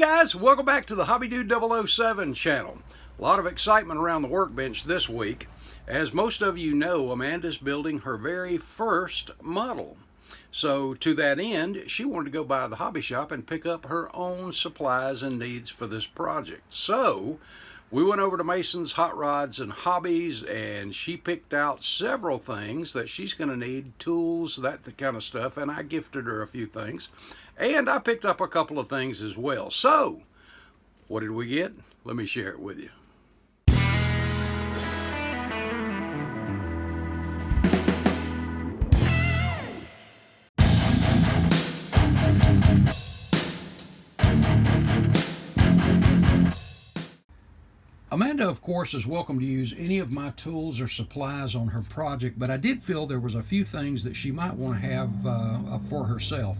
guys, welcome back to the Hobby Dude 007 channel. A lot of excitement around the workbench this week. As most of you know, Amanda's building her very first model. So to that end, she wanted to go by the hobby shop and pick up her own supplies and needs for this project. So we went over to Mason's Hot Rods and Hobbies, and she picked out several things that she's going to need, tools, that kind of stuff, and I gifted her a few things. And I picked up a couple of things as well. So, what did we get? Let me share it with you. Amanda, of course, is welcome to use any of my tools or supplies on her project, but I did feel there was a few things that she might want to have for herself.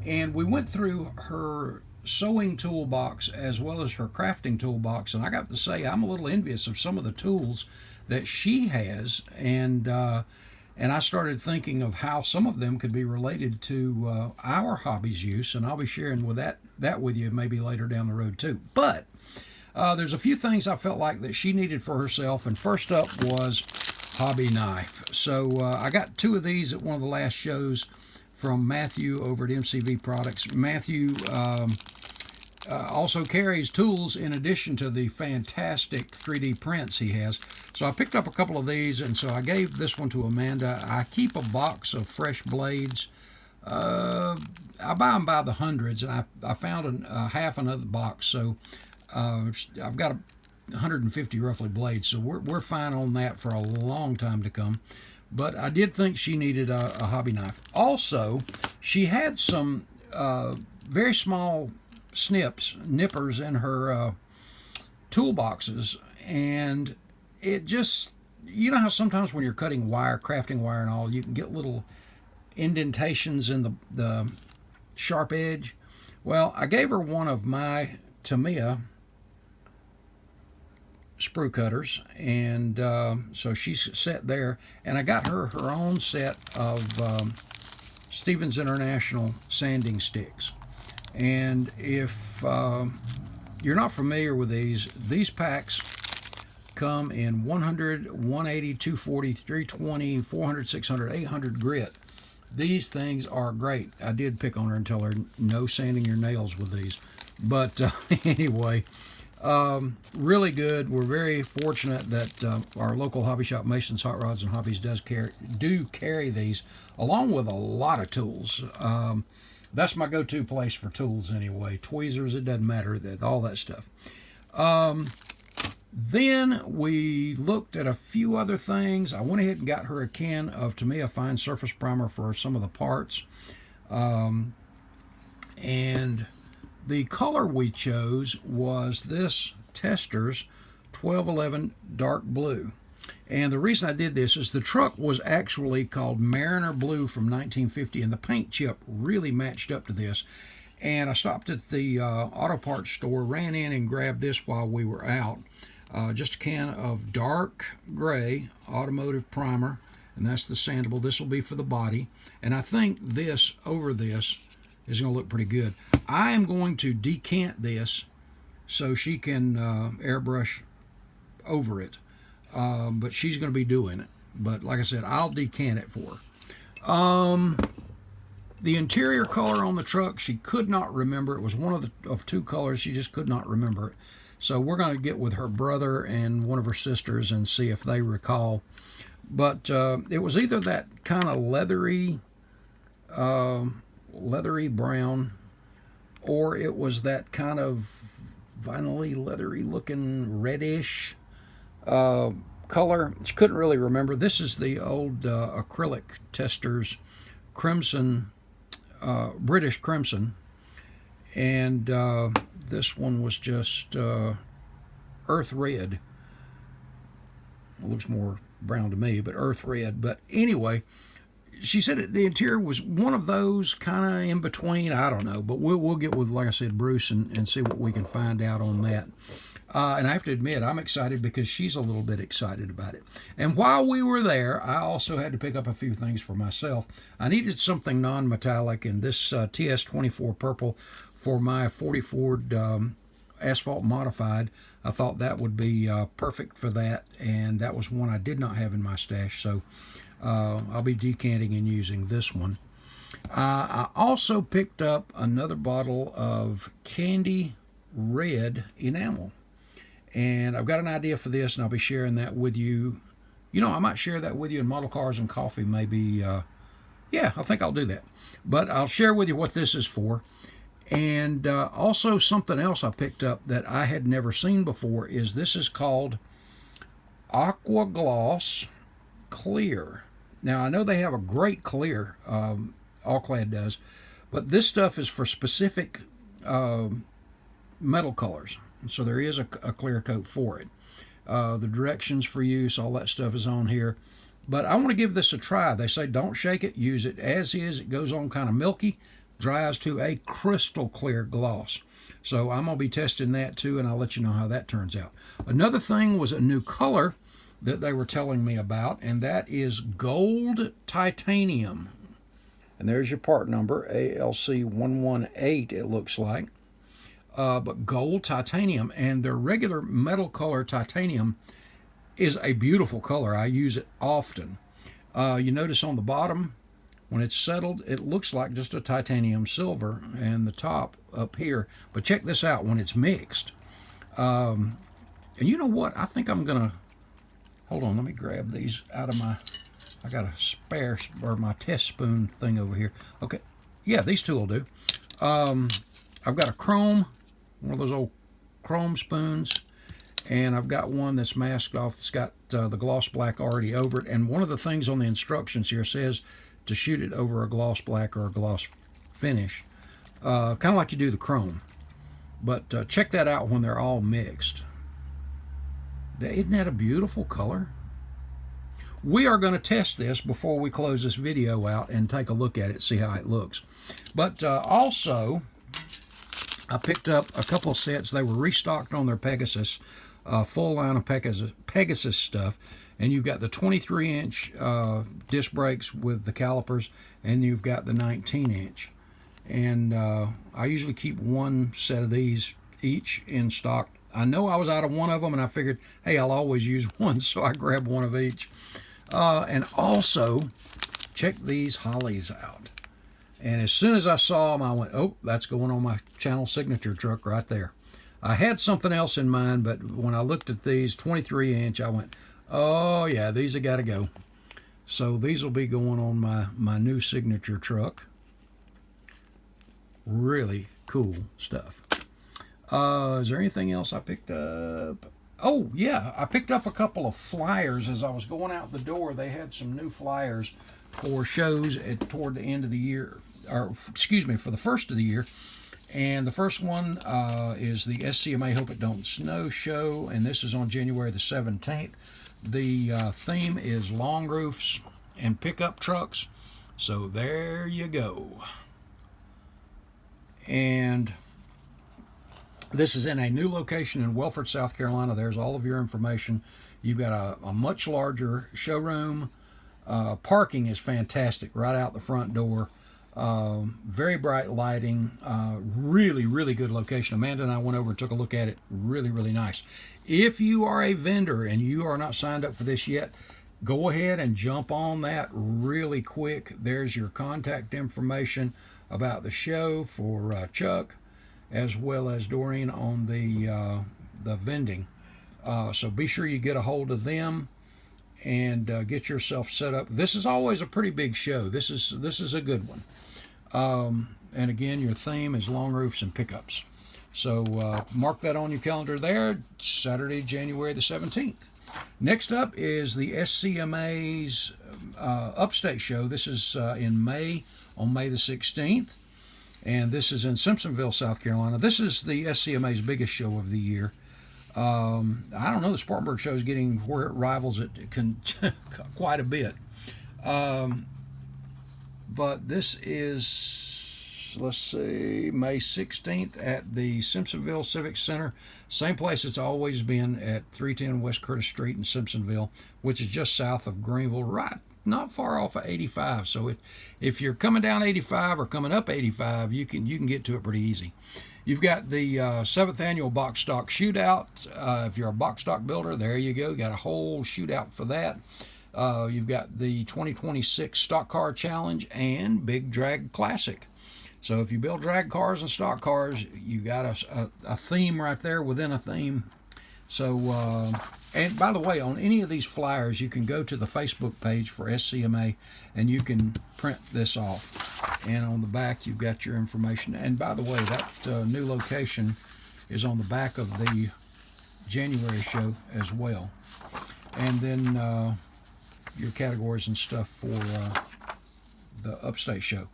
And we went through her sewing toolbox as well as her crafting toolbox, and I got to say I'm a little envious of some of the tools that she has, and I started thinking of how some of them could be related to our hobbies use, and I'll be sharing with that with you maybe later down the road too. But there's a few things I felt like that she needed for herself, and first up was hobby knife. So I got two of these at one of the last shows from Matthew over at MCV Products. Matthew also carries tools in addition to the fantastic 3D prints he has. So I picked up a couple of these, and so I gave this one to Amanda. I keep a box of fresh blades. I buy them by the hundreds, and I found half another box. So I've got 150 roughly blades, so we're fine on that for a long time to come. But I did think she needed a hobby knife. Also, she had some very small nippers in her toolboxes, and it just, you know how sometimes when you're cutting wire, crafting wire and all, you can get little indentations in the sharp edge. Well, I gave her one of my Tamiya sprue cutters, and so she's set there, and I got her own set of Stevens International sanding sticks. And if you're not familiar with these packs come in 100, 180, 240, 320, 400, 600, 800 grit. These things are great. I did pick on her and tell her no sanding your nails with these, but anyway, really good. We're very fortunate that our local hobby shop, Mason's Hot Rods and Hobbies, do carry these along with a lot of tools. That's my go-to place for tools anyway. Tweezers, it doesn't matter, all that stuff. Then we looked at a few other things. I went ahead and got her a can of Tamiya Fine Surface Primer for some of the parts. And the color we chose was this Testors 1211 Dark Blue. And the reason I did this is the truck was actually called Mariner Blue from 1950, and the paint chip really matched up to this. And I stopped at the auto parts store, ran in and grabbed this while we were out. Just a can of dark gray automotive primer, and that's the sandable. This will be for the body. And I think this over this is going to look pretty good. I am going to decant this so she can airbrush over it, but she's going to be doing it. But like I said, I'll decant it for her. The interior color on the truck, she could not remember. It was one of two colors. She just could not remember it. So we're going to get with her brother and one of her sisters and see if they recall. But it was either that kind of leathery brown, or it was that kind of vinyl-y, leathery looking reddish color. She couldn't really remember. This is the old acrylic Testors crimson, British crimson, and this one was just earth red. It looks more brown to me, but earth red. But anyway, she said the interior was one of those kind of in between. I don't know, but we'll get with, like I said, Bruce and see what we can find out on that. And I have to admit, I'm excited because she's a little bit excited about it. And while we were there, I also had to pick up a few things for myself. I needed something non-metallic, and this TS24 purple for my 40 Ford Asphalt Modified. I thought that would be perfect for that, and that was one I did not have in my stash, so I'll be decanting and using this one. I also picked up another bottle of Candy Red enamel, and I've got an idea for this, and I'll be sharing that with you. You know, I might share that with you in Model Cars and Coffee, maybe. Yeah, I think I'll do that. But I'll share with you what this is for. And also something else I picked up that I had never seen before is this is called Aqua Gloss Clear. Now, I know they have a great clear, All-Clad does, but this stuff is for specific metal colors. So there is a clear coat for it. The directions for use, all that stuff is on here. But I want to give this a try. They say don't shake it, use it as is. It goes on kind of milky, dries to a crystal clear gloss. So I'm going to be testing that too, and I'll let you know how that turns out. Another thing was a new color that they were telling me about, and that is gold titanium. And there's your part number, ALC118, it looks like. But gold titanium, and their regular metal color titanium is a beautiful color. I use it often. You notice on the bottom, when it's settled, it looks like just a titanium silver, and the top up here. But check this out when it's mixed. And you know what? I think I'm going to, hold on, let me grab these out of my, I got a spare, or my test spoon thing over here. Okay, yeah, these two will do. I've got a chrome, one of those old chrome spoons, and I've got one that's masked off. It's got the gloss black already over it, and one of the things on the instructions here says to shoot it over a gloss black or a gloss finish, kind of like you do the chrome. But check that out when they're all mixed. Isn't that a beautiful color? We are going to test this before we close this video out and take a look at it, see how it looks. But also, I picked up a couple of sets. They were restocked on their Pegasus, full line of Pegasus stuff. And you've got the 23-inch disc brakes with the calipers, and you've got the 19-inch. And I usually keep one set of these each in stock. I know I was out of one of them, and I figured, hey, I'll always use one, so I grabbed one of each. And also, check these Hollies out. And as soon as I saw them, I went, oh, that's going on my channel signature truck right there. I had something else in mind, but when I looked at these 23-inch, I went, oh, yeah, these have got to go. So these will be going on my new signature truck. Really cool stuff. Is there anything else I picked up? Oh, yeah, I picked up a couple of flyers as I was going out the door. They had some new flyers for shows toward the end of the year, or excuse me, for the first of the year. And the first one is the SCMA Hope It Don't Snow show, and this is on January the 17th. The theme is long roofs and pickup trucks. So there you go. And this is in a new location in Welford, South Carolina. There's all of your information. You've got a much larger showroom. Parking is fantastic right out the front door. Very bright lighting. Really, really good location. Amanda and I went over and took a look at it. Really, really nice. If you are a vendor and you are not signed up for this yet, go ahead and jump on that really quick. There's your contact information about the show for Chuck, as well as Doreen on the vending. So be sure you get a hold of them and get yourself set up. This is always a pretty big show. This is a good one. And again, your theme is long roofs and pickups. So mark that on your calendar there, Saturday, January the 17th. Next up is the SCMA's Upstate show. This is in May, on May the 16th. And this is in Simpsonville, South Carolina. This is the SCMA's biggest show of the year. I don't know, the Spartanburg show is getting where it rivals it quite a bit. But this is, let's see, May 16th at the Simpsonville Civic Center. Same place it's always been, at 310 West Curtis Street in Simpsonville, which is just south of Greenville, right not far off of 85. So if you're coming down 85 or coming up 85, you can get to it pretty easy. You've got the 7th annual box stock shootout. If you're a box stock builder, there you go. You got a whole shootout for that. You've got the 2026 stock car challenge and big drag classic. So if you build drag cars and stock cars, you got a theme right there within a theme. So, and by the way, on any of these flyers, you can go to the Facebook page for SCMA and you can print this off. And on the back, you've got your information. And by the way, that new location is on the back of the January show as well. And then your categories and stuff for the Upstate show.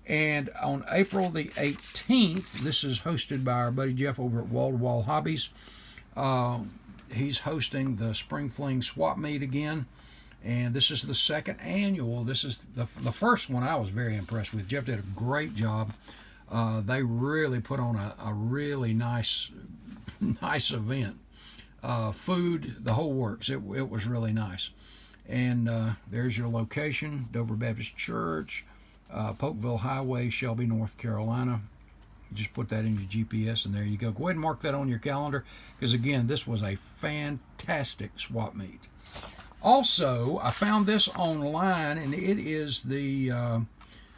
And on April the 18th, this is hosted by our buddy Jeff over at Wall to Wall Hobbies. He's hosting the Spring Fling Swap Meet again, and this is the 2nd annual. This is the first one I was very impressed with. Jeff did a great job. They really put on a really nice event. Food, the whole works. It was really nice. And there's your location: Dover Baptist Church, Polkville Highway, Shelby, North Carolina. Just put that in your GPS and there you go. Go ahead and mark that on your calendar, because again, this was a fantastic swap meet. Also, I found this online, and it is the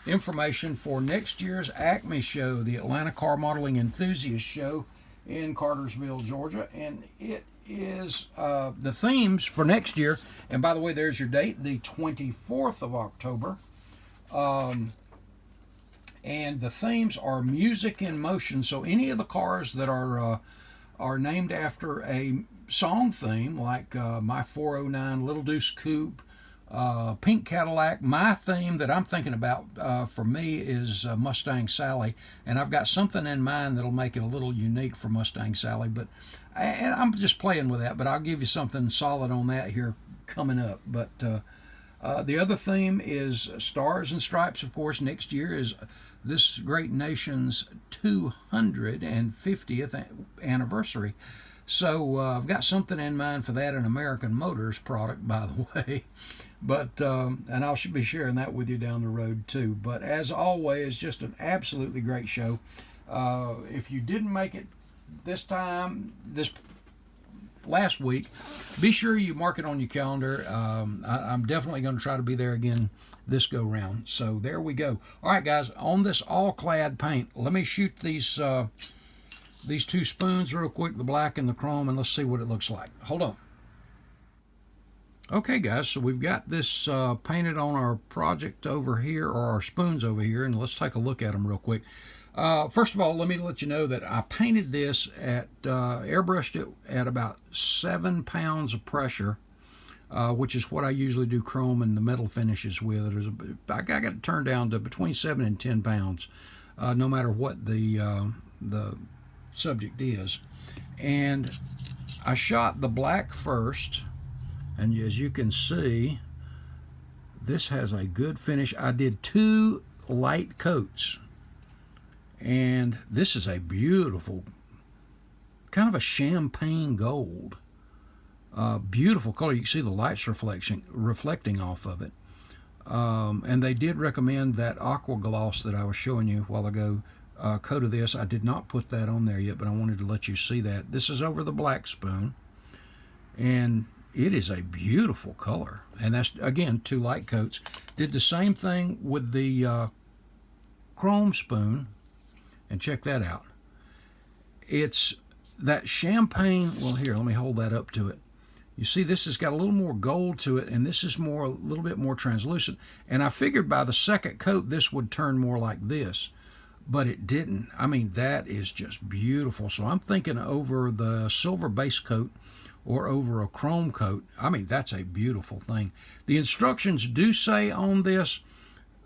information for next year's Acme show, the Atlanta Car Modeling Enthusiast Show in Cartersville, Georgia. And it is the themes for next year. And by the way, there's your date, the 24th of October. And the themes are music in motion. So any of the cars that are named after a song theme, like my 409 Little Deuce Coupe, Pink Cadillac. My theme that I'm thinking about for me is Mustang Sally, and I've got something in mind that'll make it a little unique for Mustang Sally. But and I'm just playing with that. But I'll give you something solid on that here coming up. But the other theme is Stars and Stripes. Of course, next year is this great nation's 250th anniversary. So I've got something in mind for that, an American Motors product, by the way. But and I'll be sharing that with you down the road too. But as always, just an absolutely great show. If you didn't make it this last week, be sure you mark it on your calendar. I'm definitely going to try to be there again this go round. So there we go. All right, guys, on this all clad paint, let me shoot these two spoons real quick, the black and the chrome, and let's see what it looks like. Hold on. Okay, guys, so we've got this painted on our project over here, or our spoons over here, and let's take a look at them real quick. First of all, let me let you know that I painted this at, airbrushed it at about 7 pounds of pressure, which is what I usually do chrome and the metal finishes with. I got it turned down to between 7 and 10 pounds, no matter what the subject is. And I shot the black first, and as you can see, this has a good finish. I did 2 light coats, and this is a beautiful, kind of a champagne gold. Beautiful color. You can see the lights reflecting off of it. And they did recommend that aqua gloss that I was showing you a while ago, coat of this. I did not put that on there yet, but I wanted to let you see that. This is over the black spoon, and it is a beautiful color. And that's, again, 2 light coats. Did the same thing with the chrome spoon, and check that out. It's that champagne. Well, here, let me hold that up to it. You see, this has got a little more gold to it, and this is a little bit more translucent. And I figured by the second coat, this would turn more like this, but it didn't. I mean, that is just beautiful. So I'm thinking over the silver base coat or over a chrome coat. I mean, that's a beautiful thing. The instructions do say on this,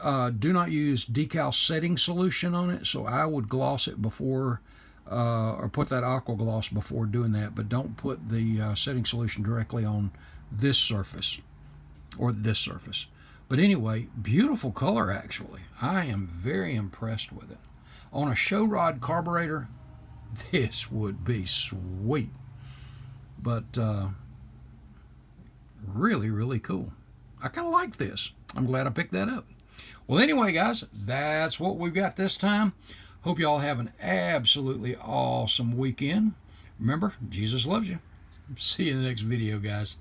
do not use decal setting solution on it, so I would gloss it before, or put that aqua gloss before doing that, but don't put the setting solution directly on this surface or this surface. But anyway, beautiful color actually. I am very impressed with it. On a show rod carburetor, this would be sweet. But really, really cool. I kind of like this. I'm glad I picked that up. Well, anyway, guys, that's what we've got this time. Hope you all have an absolutely awesome weekend. Remember, Jesus loves you. See you in the next video, guys.